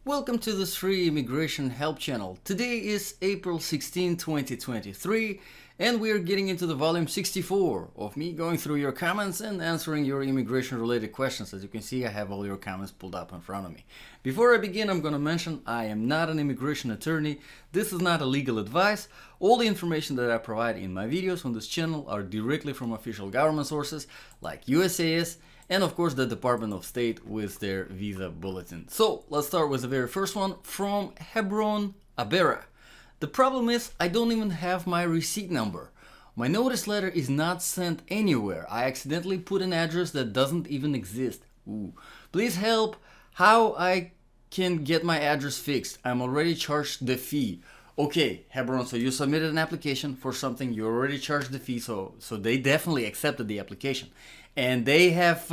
Welcome to this free immigration help channel. Today is April 16, 2023, and we are getting into the volume 64 of me going through your comments and answering your immigration related questions. As you can see, I have all your comments pulled up in front of me. Before I begin, I'm going to mention I am not an immigration attorney. This is not a legal advice. All the information that I provide in my videos on this channel are directly from official government sources like USCIS and of course the Department of State with their visa bulletin. So let's start with the very first one from Hebron Abera. The problem is I don't even have my receipt number. My notice letter is not sent anywhere. I accidentally put an address that doesn't even exist. Ooh. Please help how I can get my address fixed. I'm already charged the fee. Okay, Hebron, so you submitted an application for something, you already charged the fee, so they definitely accepted the application. And they have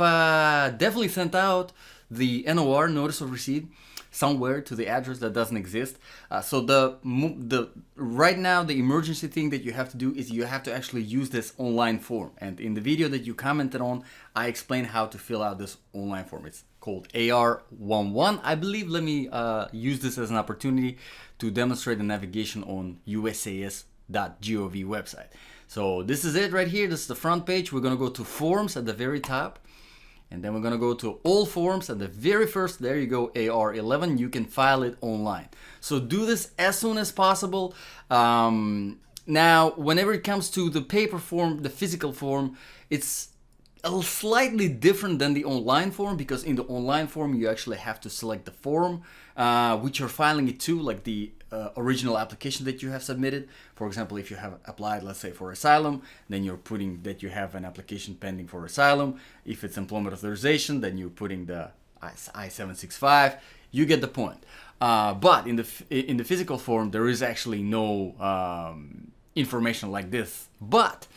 definitely sent out the NOR, notice of receipt, somewhere to the address that doesn't exist. So right now the emergency thing that you have to do is you have to actually use this online form. And in the video that you commented on, I explained how to fill out this online form. It's called AR11. I believe, let me use this as an opportunity to demonstrate the navigation on USCIS.gov website. So this is it right here. This is the front page. We're going to go to forms at the very top. And then we're going to go to all forms at the very first. There you go, AR11. You can file it online. So do this as soon as possible. Now, whenever it comes to the paper form, the physical form, it's slightly different than the online form, because in the online form you actually have to select the form which you're filing it to, like the original application that you have submitted. For example, if you have applied, let's say, for asylum, then you're putting that you have an application pending for asylum. If it's employment authorization, then you're putting the I-765. You get the point. But in the physical form, there is actually no information like this. But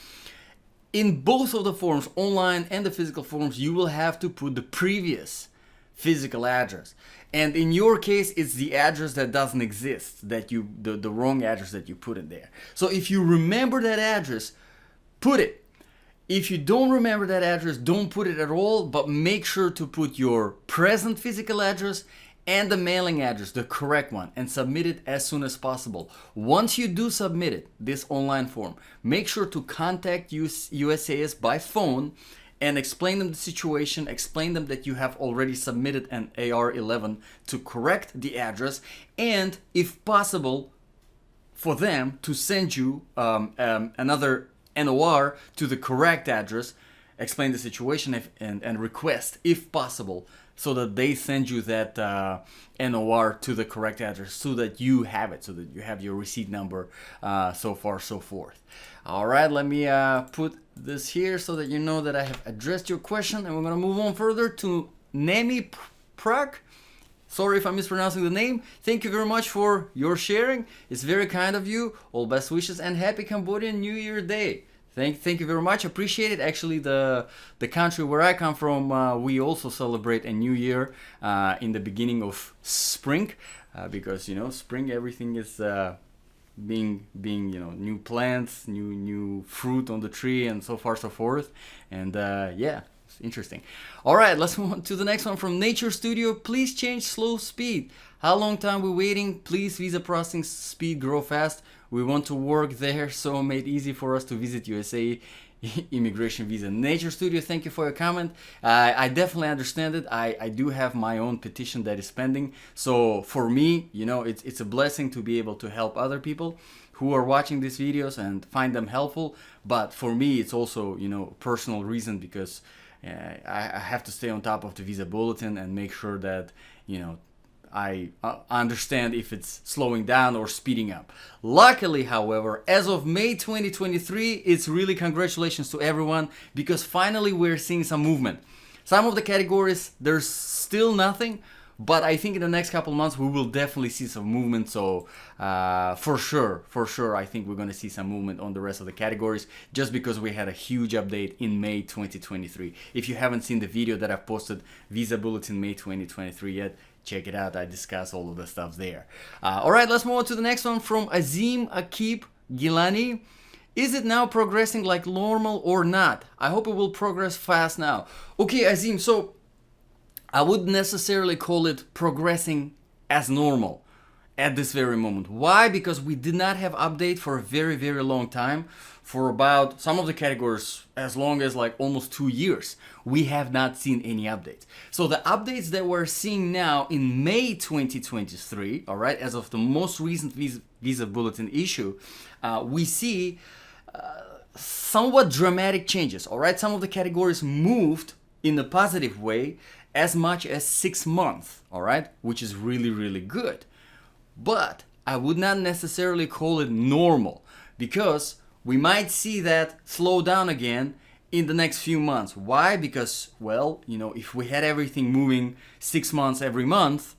in both of the forms, online and the physical forms, you will have to put the previous physical address. And in your case, it's the address that doesn't exist, that the wrong address that you put in there. So if you remember that address, put it. If you don't remember that address, don't put it at all, but make sure to put your present physical address and the mailing address, the correct one, and submit it as soon as possible. Once you do submit it, this online form, make sure to contact USCIS by phone and explain them the situation, explain them that you have already submitted an AR11 to correct the address, and if possible, for them to send you another NOR to the correct address, explain the situation and request, if possible, so that they send you that NOR to the correct address, so that you have it, so that you have your receipt number, so far, so forth. All right, let me put this here so that you know that I have addressed your question, and we're going to move on further to Nemi Prak. Sorry if I'm mispronouncing the name. Thank you very much for your sharing. It's very kind of you. All best wishes and happy Cambodian New Year Day. Thank you very much. Appreciate it. Actually, the country where I come from, we also celebrate a new year in the beginning of spring, because spring, everything is being new plants, new fruit on the tree, and so far so forth. And yeah, it's interesting. All right, let's move on to the next one from Nature Studio. Please change slow speed. How long time we waiting? Please visa processing speed grow fast. We want to work there, so made easy for us to visit USA immigration visa. Nature Studio, thank you for your comment. I definitely understand it. I do have my own petition that is pending. So for me, it's a blessing to be able to help other people who are watching these videos and find them helpful. But for me, it's also, personal reason, because I have to stay on top of the visa bulletin and make sure that, I understand if it's slowing down or speeding up. Luckily, however, as of May 2023, it's really congratulations to everyone, because finally we're seeing some movement. Some of the categories, there's still nothing, but I think in the next couple months we will definitely see some movement. So for sure, I think we're going to see some movement on the rest of the categories, just because we had a huge update in May 2023. If you haven't seen the video that I've posted, Visa Bulletin May 2023 yet, check it out. I discuss all of the stuff there. All right, let's move on to the next one from Azim Akib Gilani. Is it now progressing like normal or not? I hope it will progress fast now. Okay, Azim, so I wouldn't necessarily call it progressing as normal at this very moment. Why? Because we did not have update for a very, very long time. For about some of the categories as long as like almost 2 years, we have not seen any updates. So the updates that we're seeing now in May 2023, all right, as of the most recent visa bulletin issue, we see somewhat dramatic changes, all right? Some of the categories moved in a positive way as much as 6 months, all right, which is really, really good. But I would not necessarily call it normal, because we might see that slow down again in the next few months. Why? Because, well, you know, if we had everything moving 6 months every month,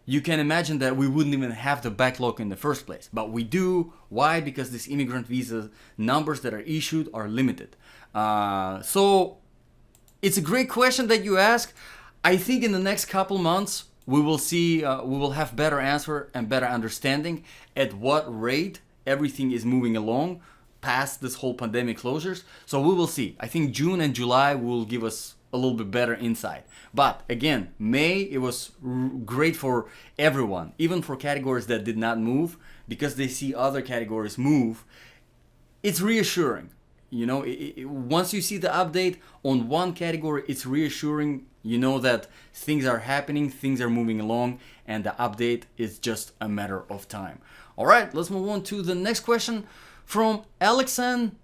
you can imagine that we wouldn't even have the backlog in the first place. But we do. Why? Because these immigrant visa numbers that are issued are limited. So it's a great question that you ask. I think in the next couple months, we will see, we will have better answer and better understanding at what rate everything is moving along past this whole pandemic closures. So we will see. I think June and July will give us a little bit better insight. But again, May, it was great for everyone, even for categories that did not move, because they see other categories move. It's reassuring. You know, once you see the update on one category, it's reassuring. You know that things are happening, things are moving along, and the update is just a matter of time. All right, let's move on to the next question from Alexander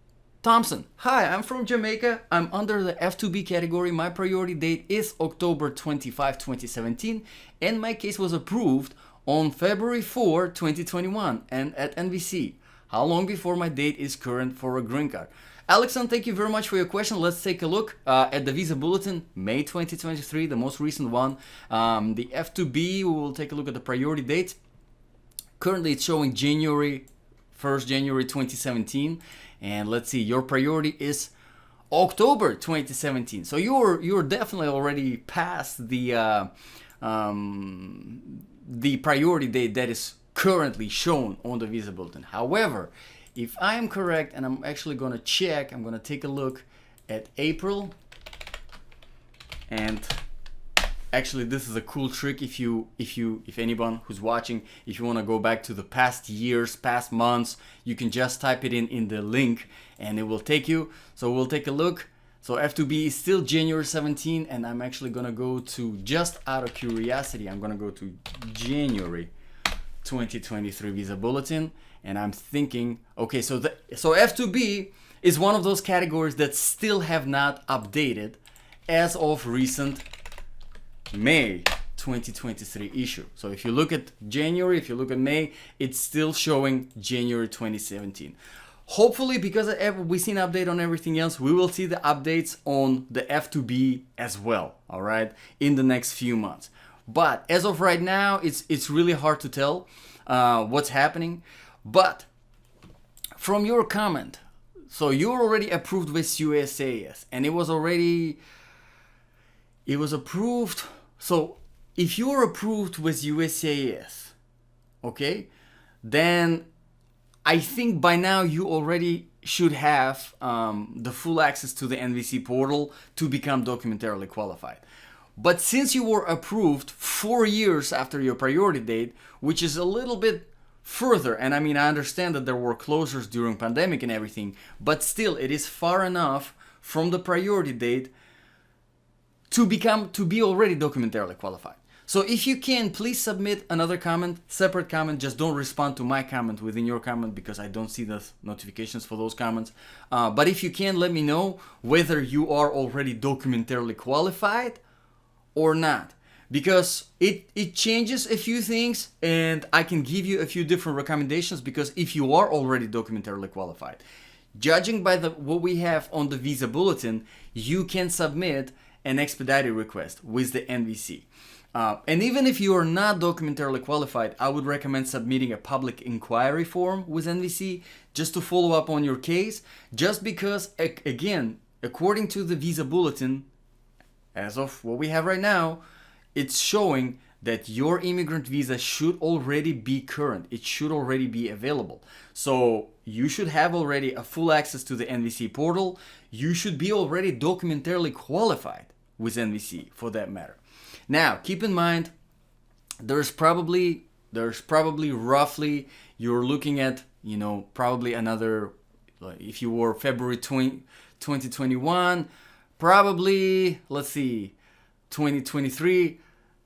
Thompson. Hi, I'm from Jamaica. I'm under the F2B category. My priority date is October 25, 2017, and my case was approved on February 4, 2021, and at NVC. How long before my date is current for a green card? Alexander, thank you very much for your question. Let's take a look at the visa bulletin, May 2023, the most recent one. The F2B, we will take a look at the priority dates. Currently, it's showing January 1st, January 2017. And let's see, your priority is October 2017. So you're definitely already past the priority date that is currently shown on the visa bulletin. However, if I am correct, and I'm actually going to check, I'm going to take a look at April. And actually, this is a cool trick. If anyone who's watching, if you want to go back to the past years, past months, you can just type it in the link and it will take you. So we'll take a look. So F2B is still January 17, and I'm actually going to go to, just out of curiosity, I'm going to go to January 2023 visa bulletin. And I'm thinking, okay, so F2B is one of those categories that still have not updated as of recent May 2023 issue. So if you look at January, if you look at May, it's still showing January 2017. Hopefully, because we've seen update on everything else, we will see the updates on the F2B as well, all right, in the next few months. But as of right now, it's really hard to tell what's happening. But from your comment, so you're already approved with USCIS, and it was approved. So if you're approved with USCIS, okay, then I think by now you already should have the full access to the NVC portal to become documentarily qualified. But since you were approved 4 years after your priority date, which is a little bit further, and I mean, I understand that there were closures during pandemic and everything, but still it is far enough from the priority date to be already documentarily qualified. So if you can, please submit another comment, separate comment. Just don't respond to my comment within your comment, because I don't see the notifications for those comments. But if you can, let me know whether you are already documentarily qualified or not. Because it changes a few things, and I can give you a few different recommendations. Because if you are already documentarily qualified, judging by what we have on the visa bulletin, you can submit an expedited request with the NVC. And even if you are not documentarily qualified, I would recommend submitting a public inquiry form with NVC just to follow up on your case. Just because, again, according to the visa bulletin, as of what we have right now, it's showing that your immigrant visa should already be current. It should already be available. So you should have already a full access to the NVC portal. You should be already documentarily qualified with NVC, for that matter. Now, keep in mind there's probably roughly, you're looking at, probably another, like, if you were February 2021, probably, let's see, 2023,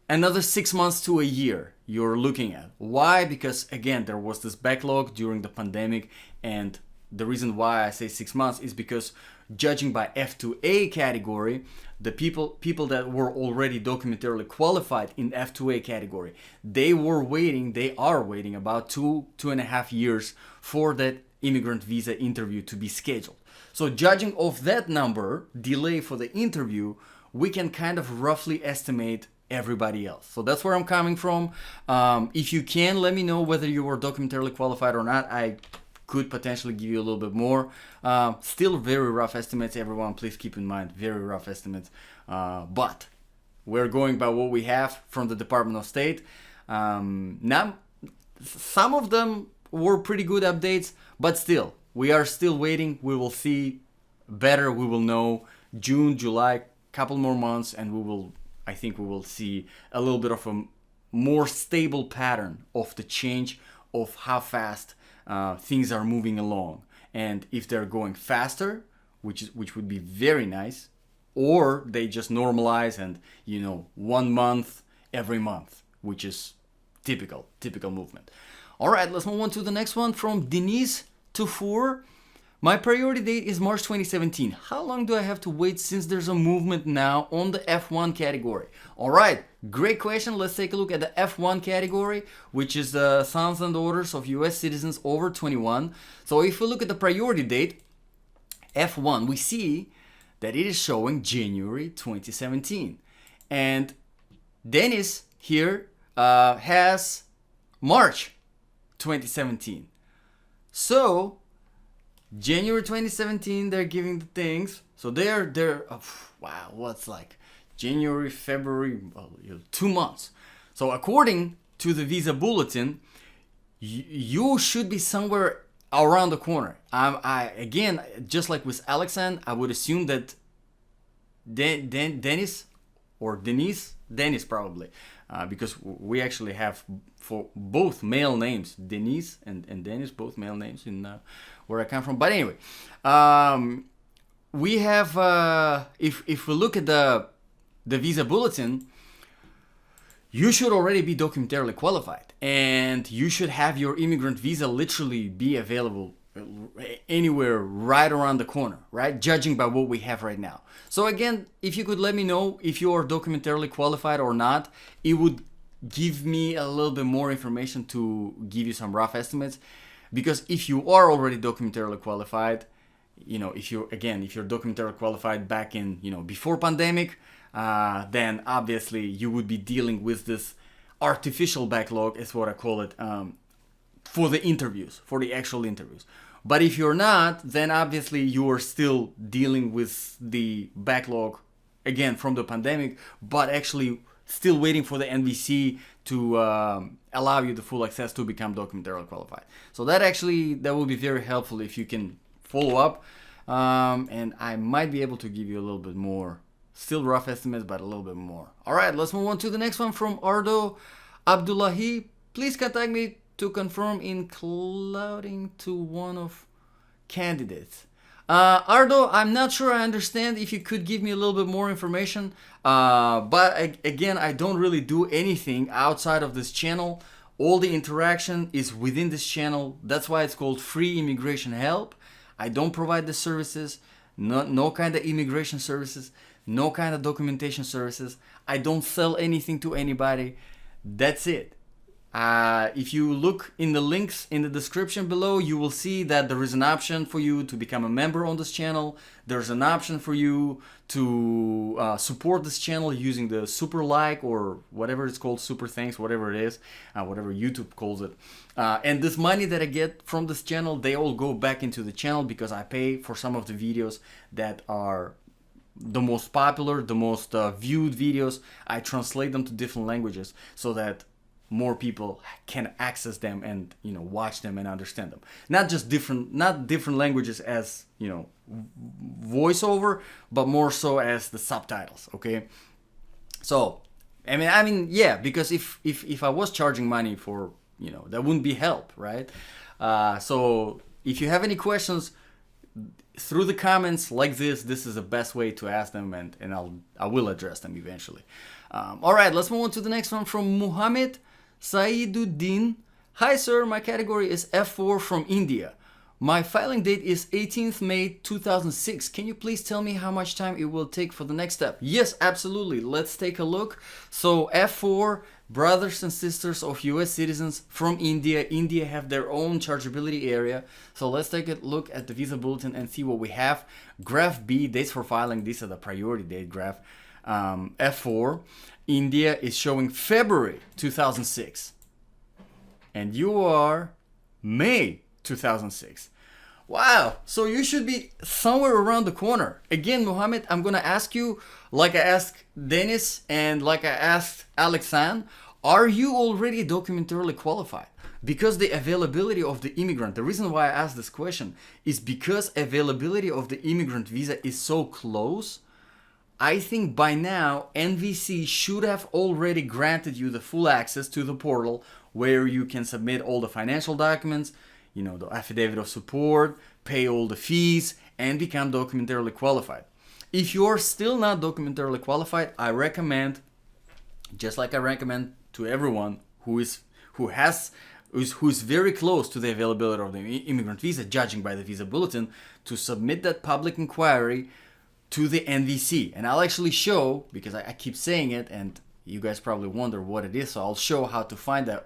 another 6 months to a year you're looking at. Why? Because again, there was this backlog during the pandemic, and the reason why I say 6 months is because, judging by F2A category, the people that were already documentarily qualified in F2A category, they are waiting about 2.5 years for that immigrant visa interview to be scheduled. So judging off that number, delay for the interview, we can kind of roughly estimate everybody else. So that's where I'm coming from. If you can, let me know whether you were documentarily qualified or not. I could potentially give you a little bit more. Still very rough estimates, everyone. Please keep in mind, very rough estimates. But we're going by what we have from the Department of State. Now, some of them were pretty good updates, but still, we are still waiting. We will see better. We will know June, July, couple more months, and I think we will see a little bit of a more stable pattern of the change of how fast things are moving along, and if they're going faster, which would be very nice, or they just normalize and 1 month every month, which is typical movement. All right, let's move on to the next one from Denise to 4. My priority date is March 2017. How long do I have to wait since there's a movement now on the F1 category? All right, great question. Let's take a look at the F1 category, which is the sons and daughters of US citizens over 21. So if we look at the priority date, F1, we see that it is showing January 2017. And Dennis here has March 2017. So January 2017, they're giving the things. So they're wow, what's like January, February, 2 months. So according to the visa bulletin, you should be somewhere around the corner. I again, just like with Alexand, I would assume that Dennis or Dennis probably, because we actually have for both male names, Denise and Dennis, both male names in where I come from. But anyway, we have if we look at the visa bulletin, you should already be documentarily qualified, and you should have your immigrant visa literally be available anywhere right around the corner, right? Judging by what we have right now. So again, if you could let me know if you are documentarily qualified or not, it would give me a little bit more information to give you some rough estimates. Because if you are already documentarily qualified, if you're documentarily qualified back in, before pandemic, then obviously you would be dealing with this artificial backlog, is what I call it, for the interviews, for the actual interviews. But if you're not, then obviously you are still dealing with the backlog, again, from the pandemic, but actually still waiting for the NVC to allow you the full access to become documentarily qualified. So that will be very helpful if you can follow up, and I might be able to give you a little bit more, still rough estimates, but a little bit more. All right, let's move on to the next one from Ardo Abdullahi. Please contact me to confirm including to one of candidates. Ardo, I'm not sure I understand. If you could give me a little bit more information. But again, I don't really do anything outside of this channel. All the interaction is within this channel. That's why it's called Free Immigration Help. I don't provide the services, no kind of immigration services, no kind of documentation services. I don't sell anything to anybody. That's it. If you look in the links in the description below, you will see that there is an option for you to become a member on this channel. There's an option for you to support this channel using the super like, or whatever it's called, super thanks, whatever it is, whatever YouTube calls it. And this money that I get from this channel, they all go back into the channel because I pay for some of the videos that are the most popular, the most viewed videos. I translate them to different languages so that more people can access them and watch them and understand them. Not different languages as voiceover, but more so as the subtitles. Okay, so Yeah, because if I was charging money for, that wouldn't be help, right? So if you have any questions through the comments like this is the best way to ask them, and I will address them eventually. All right, let's move on to the next one from Muhammad Saiduddin. Hi sir, my category is F4 from India. My filing date is 18th May 2006. Can you please tell me how much time it will take for the next step? Yes, absolutely. Let's take a look. So F4, brothers and sisters of US citizens from India. India have their own chargeability area. So let's take a look at the visa bulletin and see what we have. Graph B, dates for filing. These are the priority date graph. F4, India is showing February 2006. And you are May 2006. Wow, so you should be somewhere around the corner. Again, Mohammed, I'm gonna ask you, like I asked Dennis and like I asked Alexan, are you already documentarily qualified? Because the availability of the immigrant, the reason why I asked this question is because availability of the immigrant visa is so close. I think by now NVC should have already granted you the full access to the portal where you can submit all the financial documents, the affidavit of support, pay all the fees, and become documentarily qualified. If you're still not documentarily qualified, I recommend, just like I recommend to everyone who's very close to the availability of the immigrant visa, judging by the visa bulletin, to submit that public inquiry to the NVC. And I'll actually show, because I keep saying it and you guys probably wonder what it is, so I'll show how to find that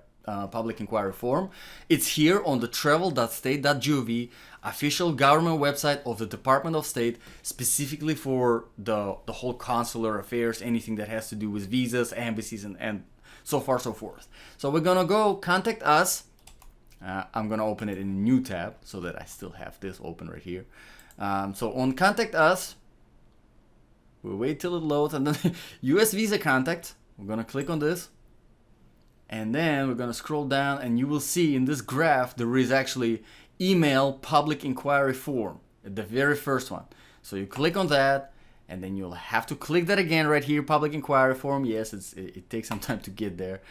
public inquiry form. It's here on the travel.state.gov official government website of the Department of State, specifically for the whole consular affairs, anything that has to do with visas, embassies, and so far so forth. So we're gonna go contact us. I'm gonna open it in a new tab so that I still have this open right here. So on contact us, we'll wait till it loads, and then US visa contact, we're gonna click on this. And then we're gonna scroll down and you will see in this graph there is actually email public inquiry form, the very first one. So you click on that and then you'll have to click that again right here, public inquiry form. Yes, it takes some time to get there.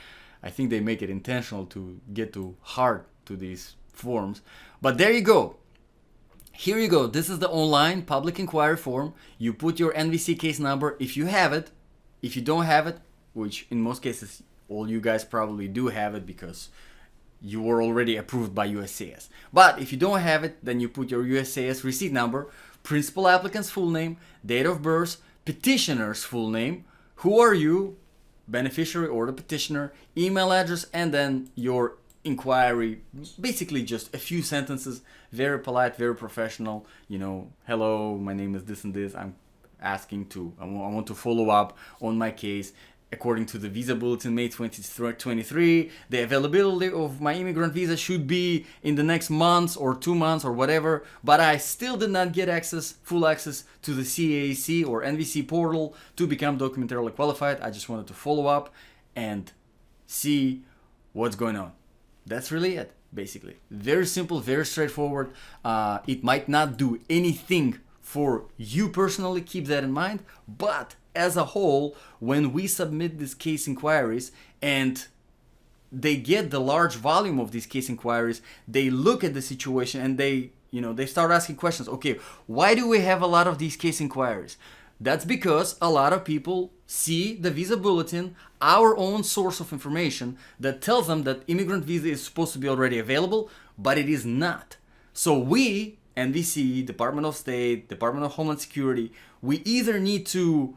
I think they make it intentional to get too hard to these forms. But there you go. Here you go. This is the online public inquiry form. You put your NVC case number if you have it. If you don't have it, which in most cases all you guys probably do have it because you were already approved by USCIS. But if you don't have it, then you put your USCIS receipt number, principal applicant's full name, date of birth, petitioner's full name, who are you, beneficiary or the petitioner, email address, and then your inquiry. Basically just a few sentences, very polite, very professional. Hello, my name is this and this. I'm asking I want to follow up on my case. According to the visa bulletin, May 2023, the availability of my immigrant visa should be in the next months or 2 months or whatever, but I still did not get full access to the CAAC or NVC portal to become documentarily qualified. I just wanted to follow up and see what's going on. That's really it, basically. Very simple, very straightforward. It might not do anything for you personally, keep that in mind, but as a whole, when we submit these case inquiries and they get the large volume of these case inquiries, they look at the situation and they start asking questions. Okay, why do we have a lot of these case inquiries? That's because a lot of people see the visa bulletin, our own source of information, that tells them that immigrant visa is supposed to be already available, but it is not. So we, NVC, Department of State, Department of Homeland Security, we either need to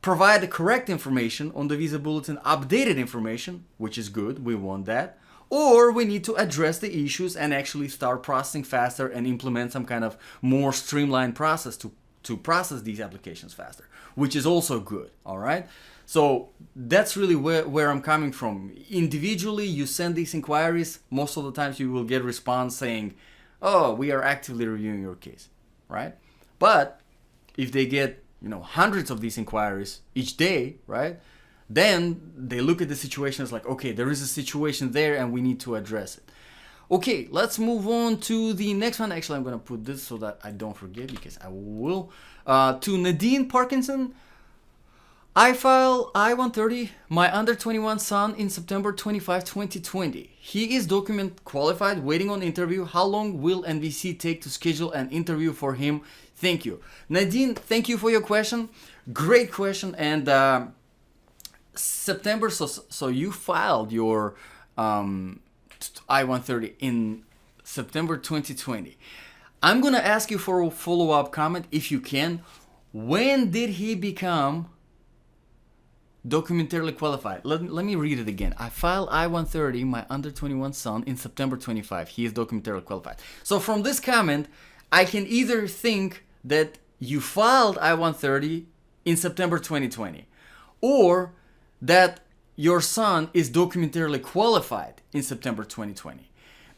provide the correct information on the visa bulletin, updated information, which is good, we want that, or we need to address the issues and actually start processing faster and implement some kind of more streamlined process to process these applications faster, which is also good, all right? So that's really where I'm coming from. Individually, you send these inquiries, most of the times you will get a response saying, oh, we are actively reviewing your case, right? But if they get hundreds of these inquiries each day, right? Then they look at the situation as like, okay, there is a situation there and we need to address it. Okay, let's move on to the next one. Actually, I'm going to put this so that I don't forget because I will. To Nadine Parkinson. I file I-130, my under 21 son in September 25, 2020. He is document qualified, waiting on interview. How long will NVC take to schedule an interview for him? Thank you. Nadine, thank you for your question. Great question. And September, so you filed your I-130 in September 2020. I'm going to ask you for a follow-up comment if you can. When did he become documentarily qualified? Let me read it again. I filed I-130, my under 21 son, in September 25. He is documentarily qualified. So from this comment, I can either think that you filed I-130 in September 2020, or that your son is documentarily qualified in September 2020.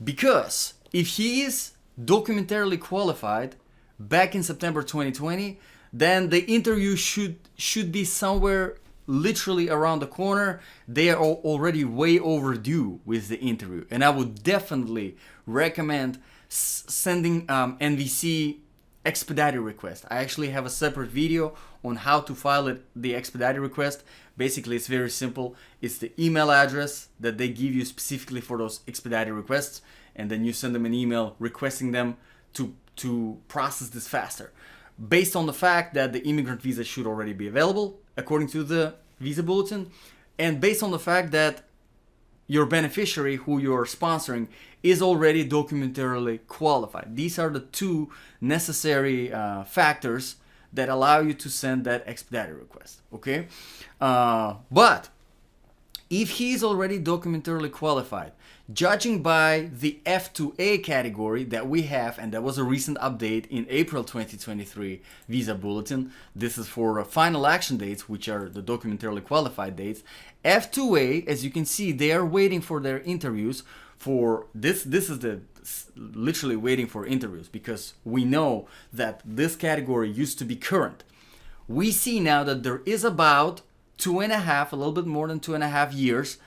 Because if he is documentarily qualified back in September 2020, then the interview should be somewhere literally around the corner. They are already way overdue with the interview, and I would definitely recommend sending NVC expedited request. I actually have a separate video on how to file the expedited request. Basically, it's very simple. It's the email address that they give you specifically for those expedited requests, and then you send them an email requesting them to process this faster, based on the fact that the immigrant visa should already be available according to the visa bulletin, and based on the fact that your beneficiary who you're sponsoring is already documentarily qualified. These are the two necessary factors that allow you to send that expedited request, okay? But if he's already documentarily qualified, judging by the F2A category that we have, and that was a recent update in April 2023 visa bulletin, this is for final action dates, which are the documentarily qualified dates. F2A, as you can see, they are waiting for their interviews for this is the literally waiting for interviews, because we know that this category used to be current. We see now that there is about 2.5, a little bit more than 2.5 years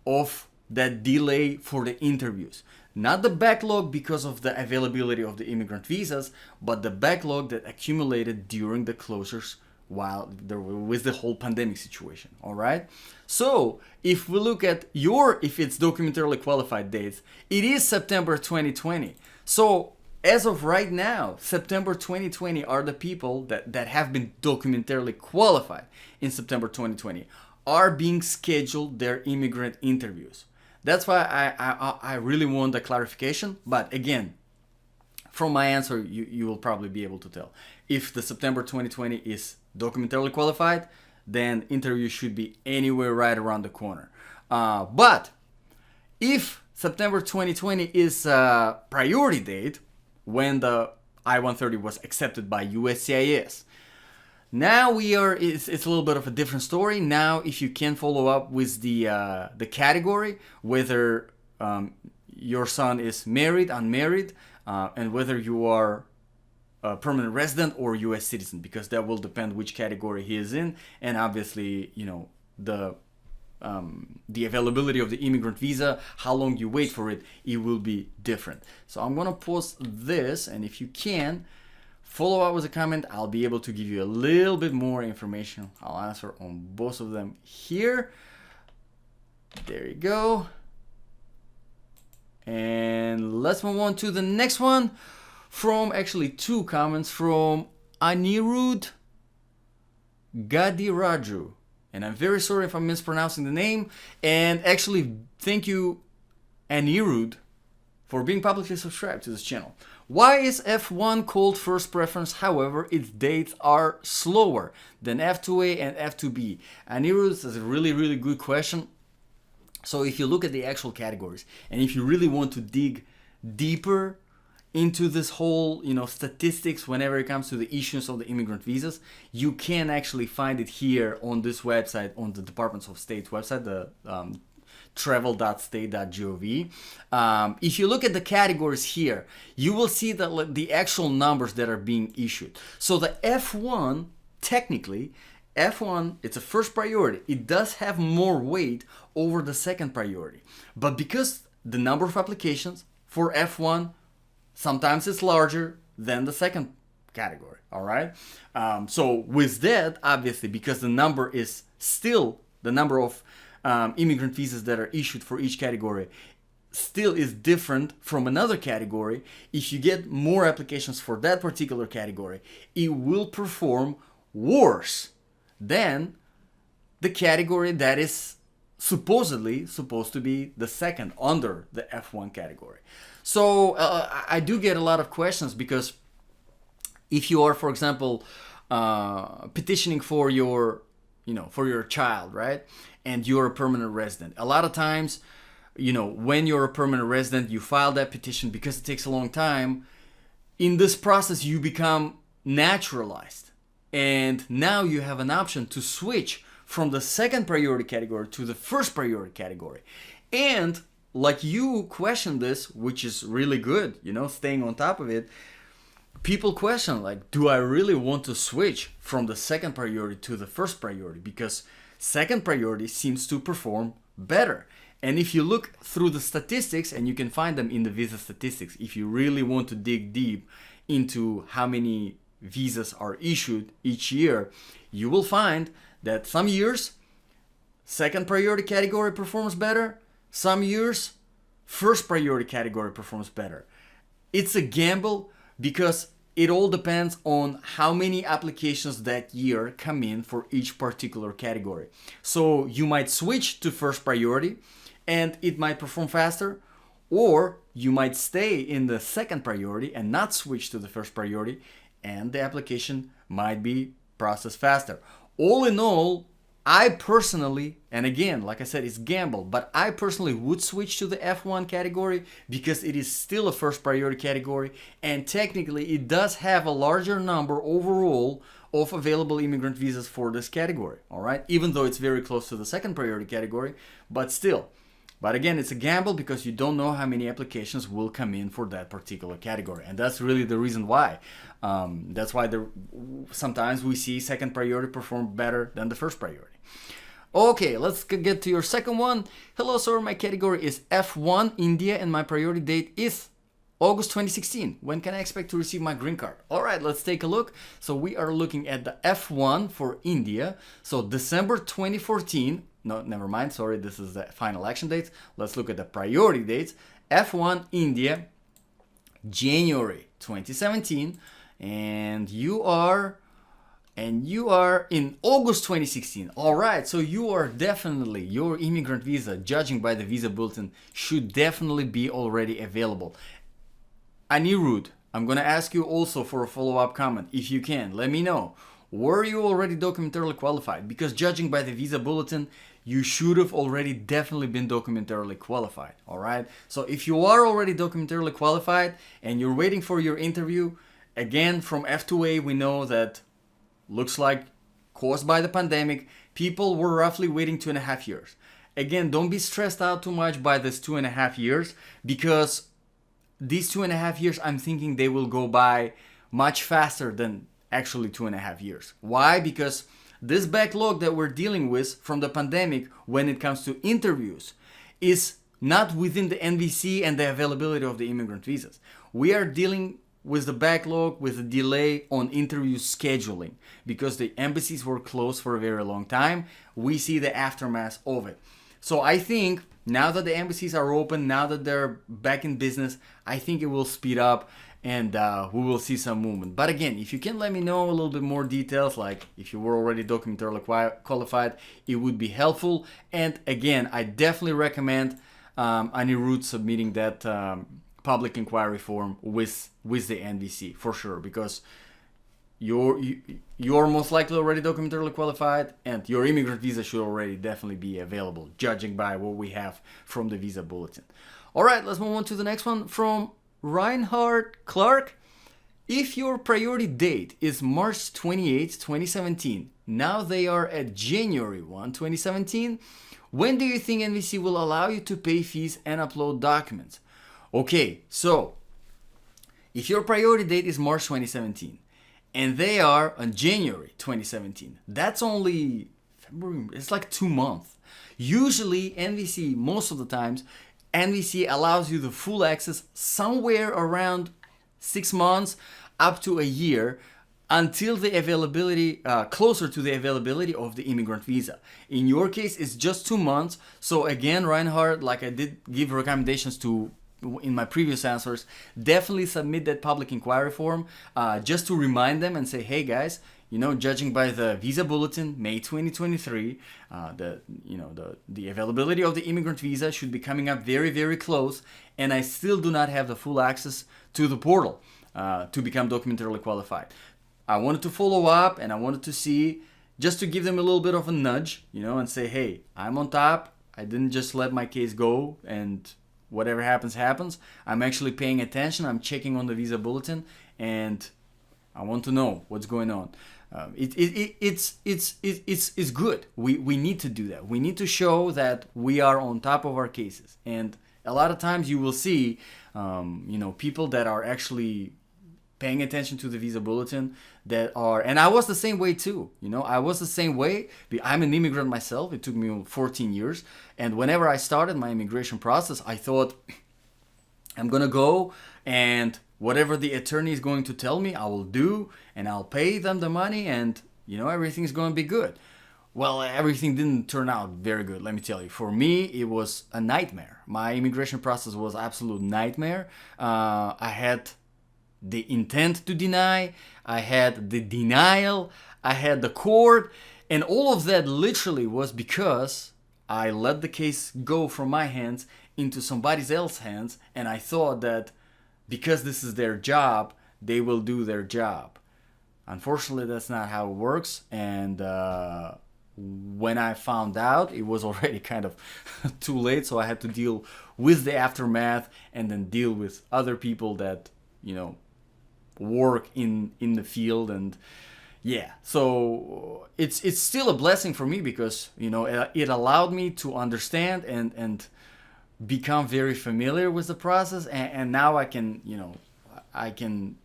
of that delay for the interviews. Not the backlog because of the availability of the immigrant visas, but the backlog that accumulated during the closures while there was the whole pandemic situation. All right. So if we look at if it's documentarily qualified dates, it is September 2020. So as of right now, September 2020 are the people that have been documentarily qualified in September 2020 are being scheduled their immigrant interviews. That's why I really want the clarification. But again, from my answer, you will probably be able to tell. If the September 2020 is documentarily qualified, then interview should be anywhere right around the corner. But if September 2020 is a priority date, when the I-130 was accepted by USCIS, now it's a little bit of a different story. Now, if you can follow up with the category, whether your son is married, unmarried, and whether you are a permanent resident or U.S. citizen, because that will depend which category he is in, and obviously, the availability of the immigrant visa, how long you wait for it, it will be different. So I'm gonna post this, and if you can follow up with a comment, I'll be able to give you a little bit more information. I'll answer on both of them here. There you go. And let's move on to the next one, from actually two comments from Anirudh Gadiraju. And I'm very sorry if I'm mispronouncing the name. And actually, thank you, Anirudh, for being publicly subscribed to this channel. Why is F1 called first preference? However, its dates are slower than F2A and F2B. Anirudh is a really, really good question. So if you look at the actual categories, and if you really want to dig deeper into this whole, statistics whenever it comes to the issuance of the immigrant visas, you can actually find it here on this website, on the Department of State's website, the travel.state.gov. If you look at the categories here, you will see that the actual numbers that are being issued. So the F1, technically, F1, it's a first priority. It does have more weight over the second priority. But because the number of applications for F1, sometimes it's larger than the second category. All right. So with that, obviously, because the number is still the number of immigrant visas that are issued for each category still is different from another category. If you get more applications for that particular category, it will perform worse than the category that is supposedly supposed to be the second under the F1 category. So I do get a lot of questions, because if you are, for example, petitioning for your, for your child, right, and you're a permanent resident, a lot of times, when you're a permanent resident, you file that petition because it takes a long time. In this process, you become naturalized, and now you have an option to switch from the second priority category to the first priority category. And like you question this, which is really good, staying on top of it. People question, like, do I really want to switch from the second priority to the first priority? Because second priority seems to perform better. And if you look through the statistics, and you can find them in the visa statistics, if you really want to dig deep into how many visas are issued each year, you will find that some years second priority category performs better, some years first priority category performs better. It's a gamble, because it all depends on how many applications that year come in for each particular category. So you might switch to first priority and it might perform faster, or you might stay in the second priority and not switch to the first priority, and the application might be processed faster. All in all, I personally, and again, like I said, it's gamble, but I personally would switch to the F1 category, because it is still a first priority category, and technically it does have a larger number overall of available immigrant visas for this category, all right? Even though it's very close to the second priority category, but still. But again, it's a gamble, because you don't know how many applications will come in for that particular category. And that's really the reason why. That's why sometimes we see second priority perform better than the first priority. Okay, let's get to your second one. Hello, sir. My category is F1 India, and my priority date is August 2016. When can I expect to receive my green card? All right, let's take a look. So we are looking at the F1 for India. So December 2014. No, never mind. Sorry, this is the final action dates. Let's look at the priority dates. F1 India, January 2017, and you are in August 2016. All right, so you are definitely, your immigrant visa, judging by the visa bulletin, should definitely be already available. Anirudh, I'm gonna ask you also for a follow-up comment. If you can, let me know. Were you already documentarily qualified? Because judging by the visa bulletin, you should have already definitely been documentarily qualified, all right? So if you are already documentarily qualified and you're waiting for your interview, again, from F2A, we know that looks like caused by the pandemic, people were roughly waiting 2.5 years. Again, don't be stressed out too much by this 2.5 years, because these 2.5 years, I'm thinking they will go by much faster than actually 2.5 years. Why? Because this backlog that we're dealing with from the pandemic when it comes to interviews is not within the NVC and the availability of the immigrant visas. We are dealing with the backlog, with the delay on interview scheduling, because the embassies were closed for a very long time. We see the aftermath of it. So I think now that the embassies are open, now that they're back in business, I think it will speed up, and we will see some movement. But again, if you can let me know a little bit more details, like if you were already documentarily qualified, it would be helpful. And again, I definitely recommend Anirudh submitting that public inquiry form with the NVC for sure, because you're most likely already documentarily qualified, and your immigrant visa should already definitely be available, judging by what we have from the visa bulletin. All right, let's move on to the next one from Reinhard Clark. If your priority date is March 28, 2017, now they are at January 1, 2017, when do you think NVC will allow you to pay fees and upload documents? Okay, so if your priority date is March 2017 and they are on January 2017, that's only February, it's like 2 months. Usually NVC, most of the times, NVC allows you the full access somewhere around 6 months. up to a year until the availability, closer to the availability of the immigrant visa. In your case, it's just 2 months. So again, Reinhard, like I did give recommendations to in my previous answers, definitely submit that public inquiry form, just to remind them and say, hey guys, judging by the visa bulletin, May 2023, the availability of the immigrant visa should be coming up very, very close, and I still do not have the full access to the portal to become documentarily qualified. I wanted to follow up, and I wanted to see, just to give them a little bit of a nudge, and say, hey, I'm on top. I didn't just let my case go and whatever happens, happens. I'm actually paying attention. I'm checking on the visa bulletin, and I want to know what's going on. It's good. We need to do that. We need to show that we are on top of our cases. And a lot of times you will see, people that are actually paying attention to the visa bulletin and I was the same way too. I was the same way. I'm an immigrant myself. It took me 14 years. And whenever I started my immigration process, I thought, I'm going to go and whatever the attorney is going to tell me, I will do, and I'll pay them the money, and everything's going to be good. Well, everything didn't turn out very good, let me tell you. For me, it was a nightmare. My immigration process was absolute nightmare. I had the intent to deny, I had the denial, I had the court, and all of that literally was because I let the case go from my hands into somebody else's hands, and I thought that because this is their job, they will do their job. Unfortunately, that's not how it works, and when I found out, it was already kind of too late, so I had to deal with the aftermath and then deal with other people that, work in the field. And yeah, so it's still a blessing for me because, it allowed me to understand and become very familiar with the process, and now I can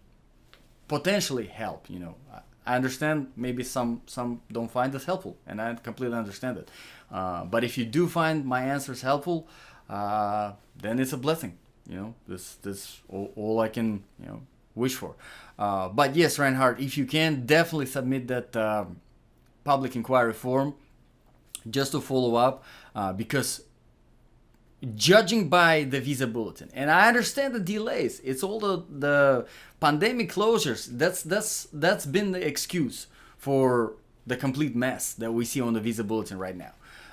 potentially help. I understand maybe some don't find this helpful, and I completely understand it. But if you do find my answers helpful, then it's a blessing. This all I can wish for. But yes, Reinhard, if you can, definitely submit that public inquiry form just to follow up, because judging by the visa bulletin, and I understand the delays, it's all the pandemic closures, that's been the excuse for the complete mess that we see on the visa bulletin right now.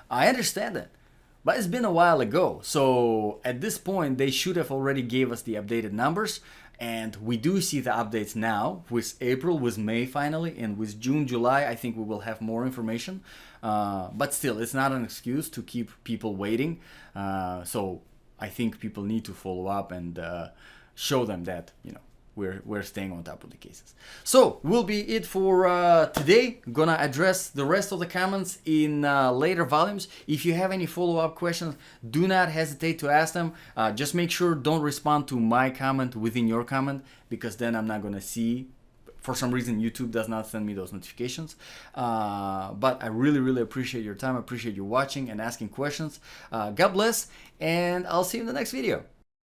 I understand that, but it's been a while ago, so at this point they should have already gave us the updated numbers, and we do see the updates now with April, with May finally, and with June, July. I think we will have more information, but still, it's not an excuse to keep people waiting. So I think people need to follow up and show them that we're staying on top of the cases. So will be it for today. Gonna address the rest of the comments in later volumes. If you have any follow-up questions, do not hesitate to ask them. Just make sure don't respond to my comment within your comment, because then I'm not gonna see. For some reason, YouTube does not send me those notifications. But I really, really appreciate your time. I appreciate you watching and asking questions. God bless, and I'll see you in the next video.